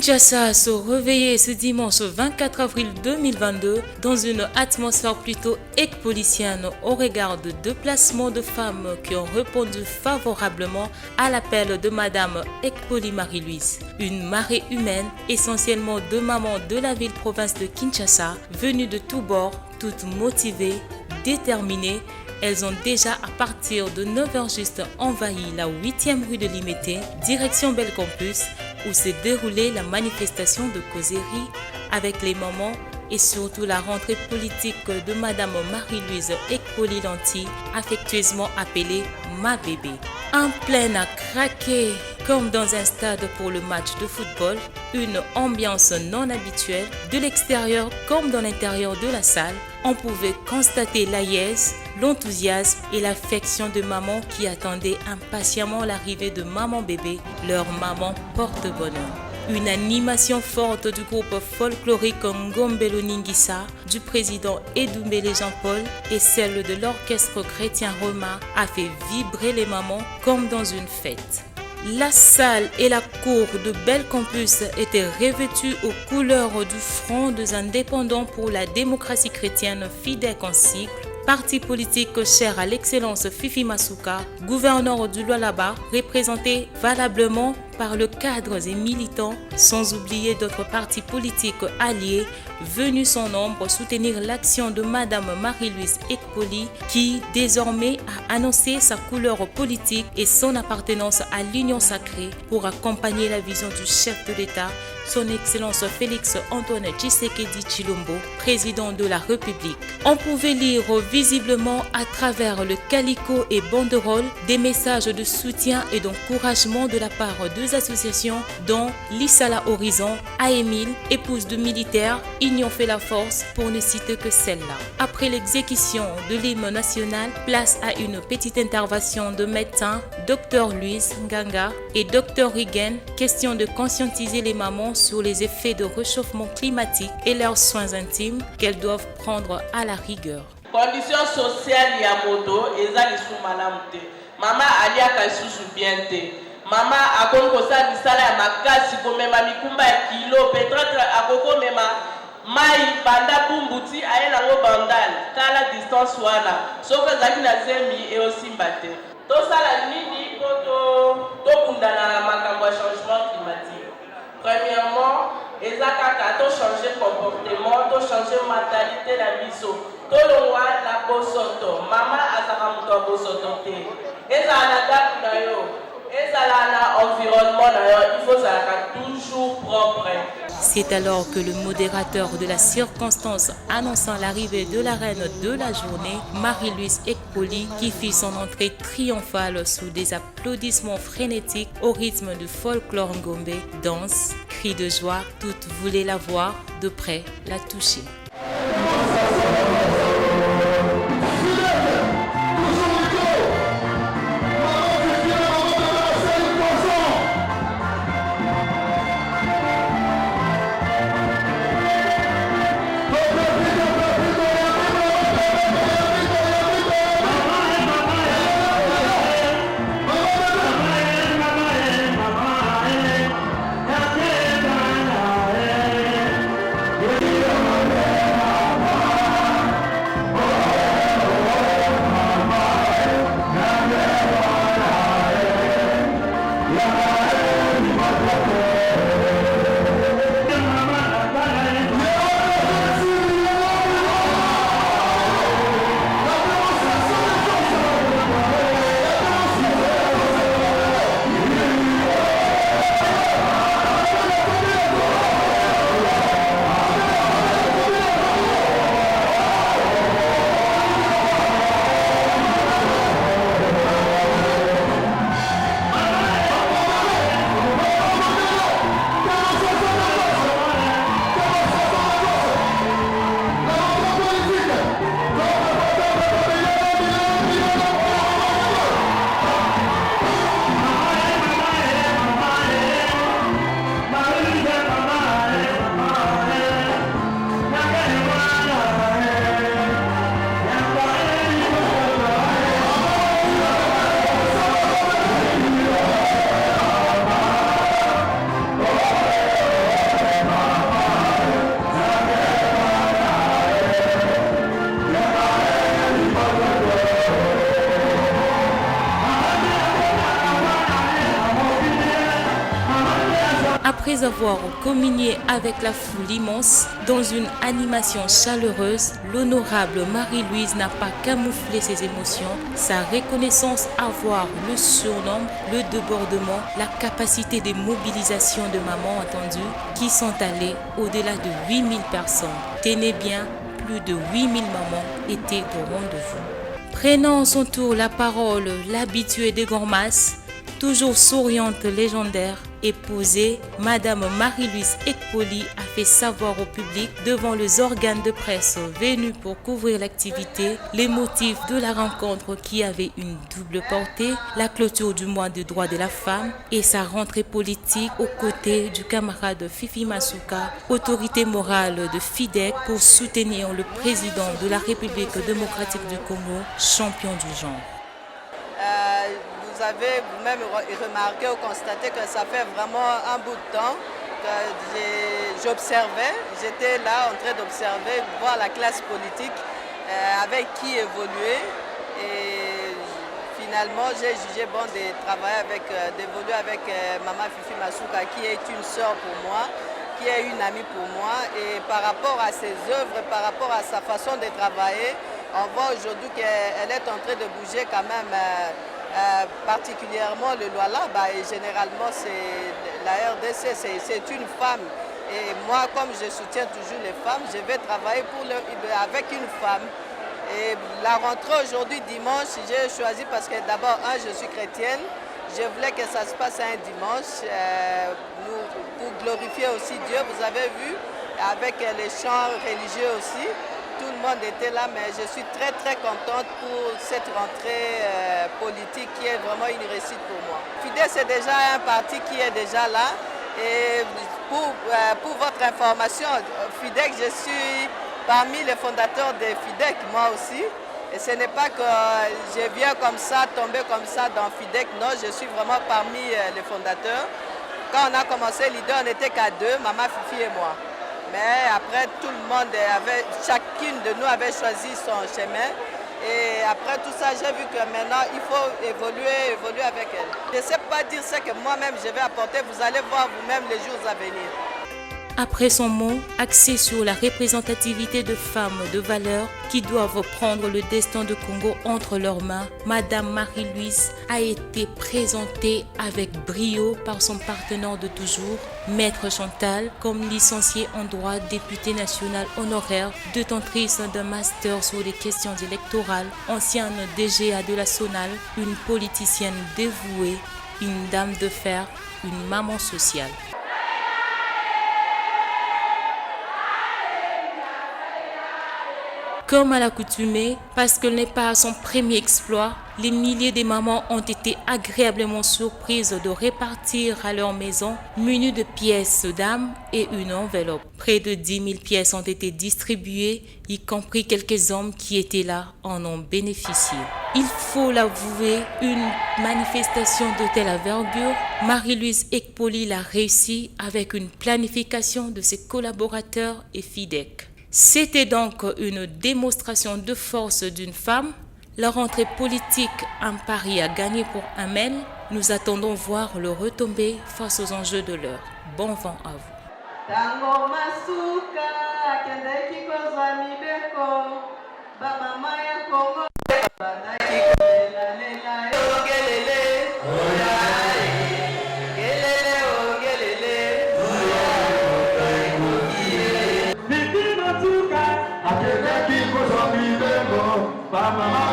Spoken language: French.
Kinshasa se réveillait ce dimanche 24 avril 2022 dans une atmosphère plutôt ekpolicienne au regard de deux placements de femmes qui ont répondu favorablement à l'appel de Madame Ekpoli Marie-Louise. Une marée humaine, essentiellement de mamans de la ville-province de Kinshasa, venues de tous bords, toutes motivées, déterminées. Elles ont déjà à partir de 9h juste envahi la 8e rue de Limete, direction Bel Campus, où s'est déroulée la manifestation de causerie avec les mamans et surtout la rentrée politique de Madame Marie-Louise Ekpoli Lanti, affectueusement appelée Ma Bébé. En pleine à craquer, comme dans un stade pour le match de football, une ambiance non habituelle, de l'extérieur comme dans l'intérieur de la salle, on pouvait constater l'aise, l'enthousiasme et l'affection de mamans qui attendaient impatiemment l'arrivée de Maman Bébé, leur maman porte-bonheur. Une animation forte du groupe folklorique Ngombelo Ningisa, du président Edoumbélé Jean-Paul et celle de l'orchestre chrétien Roma a fait vibrer les mamans comme dans une fête. La salle et la cour de Bel Campus étaient revêtues aux couleurs du Front des indépendants pour la démocratie chrétienne FIDEC en cycle, parti politique cher à l'excellence Fifi Masuka, gouverneur du Lualaba, représenté valablement par le cadre et militants, sans oublier d'autres partis politiques alliés venus son nombre soutenir l'action de Madame Marie-Louise Ekpoli qui désormais a annoncé sa couleur politique et son appartenance à l'Union sacrée pour accompagner la vision du chef de l'État, son Excellence Félix Antoine Tshisekedi Tshilombo, président de la République. On pouvait lire visiblement à travers le calico et banderole des messages de soutien et d'encouragement de la part de associations dont l'Issala Horizon, AEMIL, épouse de militaires, Union fait la force pour ne citer que celle-là. Après l'exécution de l'hymne national, place à une petite intervention de médecins, Dr Louise Nganga et Dr Rigen, question de conscientiser les mamans sur les effets de réchauffement climatique et leurs soins intimes qu'elles doivent prendre à la rigueur. Condition sociale ya moto eza lisu malamu te. Mama aliaka isusu bien te. Mama akonkosa misala ya makasi komema mikumba ya kilo peut-être akokomema mai banda bumbuti ayelango bandal kala distance wana soko ezalaki na zemi eosimba te. Tosala nini po tokundana na makambo ya changement climatique? Premièrement, ezakaka to changer comportement, to changer mentalité na biso. Tolongwa na bosoto, mama azaka muto ya bosoto te. Ezala na date na yo, ezala na environnement na yo, il faut zalaka toujours propre. C'est alors que le modérateur de la circonstance annonçant l'arrivée de la reine de la journée, Marie-Louise Ekpoli, qui fit son entrée triomphale sous des applaudissements frénétiques au rythme du folklore ngombe, danse, cris de joie, toutes voulaient la voir de près, la toucher. après avoir communié avec la foule immense, dans une animation chaleureuse, l'honorable Marie-Louise n'a pas camouflé ses émotions, sa reconnaissance à voir le surnombre, le débordement, la capacité de mobilisation de mamans attendues qui sont allées au-delà de 8000 personnes. Tenez bien, plus de 8000 mamans étaient au rendez-vous. Prenant à son tour la parole, l'habituée des grands masses, toujours souriante, légendaire et posée, Madame Marie-Louise Ekpoli a fait savoir au public devant les organes de presse venus pour couvrir l'activité les motifs de la rencontre qui avait une double portée, la clôture du mois des droits de la femme et sa rentrée politique aux côtés du camarade Fifi Masuka, autorité morale de FIDEC pour soutenir le président de la République démocratique du Congo, champion du genre. Vous avez vous-même remarqué ou constaté que ça fait vraiment un bout de temps que j'observais, j'étais là en train d'observer, voir la classe politique avec qui évoluer et finalement j'ai jugé bon de travailler d'évoluer avec Maman Fifi Masuka qui est une sœur pour moi, qui est une amie pour moi et par rapport à ses œuvres, par rapport à sa façon de travailler, on voit aujourd'hui qu'elle est en train de bouger quand même. Particulièrement le Luala, et généralement la RDC, c'est une femme. Et moi, comme je soutiens toujours les femmes, je vais travailler avec une femme. Et la rentrée aujourd'hui, dimanche, j'ai choisi parce que d'abord, je suis chrétienne. Je voulais que ça se passe un dimanche pour glorifier aussi Dieu. Vous avez vu, avec les chants religieux aussi. Tout le monde était là, mais je suis très très contente pour cette rentrée politique qui est vraiment une réussite pour moi. FIDEC, c'est déjà un parti qui est déjà là. Et pour votre information, FIDEC, je suis parmi les fondateurs de FIDEC, moi aussi. Et ce n'est pas que je viens comme ça, tomber comme ça dans FIDEC. Non, je suis vraiment parmi les fondateurs. Quand on a commencé l'idée, on n'était qu'à deux, Maman Fifi et moi. Mais après, tout le monde chacune de nous avait choisi son chemin. Et après tout ça, j'ai vu que maintenant, il faut évoluer avec elle. Je ne sais pas dire ce que moi-même je vais apporter. Vous allez voir vous-même les jours à venir. Après son mot, axé sur la représentativité de femmes de valeur qui doivent prendre le destin de Congo entre leurs mains, Madame Marie-Louise a été présentée avec brio par son partenaire de toujours, Maître Chantal, comme licenciée en droit, députée nationale honoraire, détentrice d'un master sur les questions électorales, ancienne DGA de la SONAL, une politicienne dévouée, une dame de fer, une maman sociale. Comme à l'accoutumée, parce qu'elle n'est pas à son premier exploit, les milliers de mamans ont été agréablement surprises de répartir à leur maison munies de pièces d'âme et une enveloppe. Près de 10 000 pièces ont été distribuées, y compris quelques hommes qui étaient là en ont bénéficié. Il faut l'avouer, une manifestation de telle envergure, Marie-Louise Ekpoli l'a réussi avec une planification de ses collaborateurs et FIDEC. C'était donc une démonstration de force d'une femme. La rentrée politique, un pari à gagner pour Amel. Nous attendons voir le retomber face aux enjeux de l'heure. Bon vent à vous. Mama,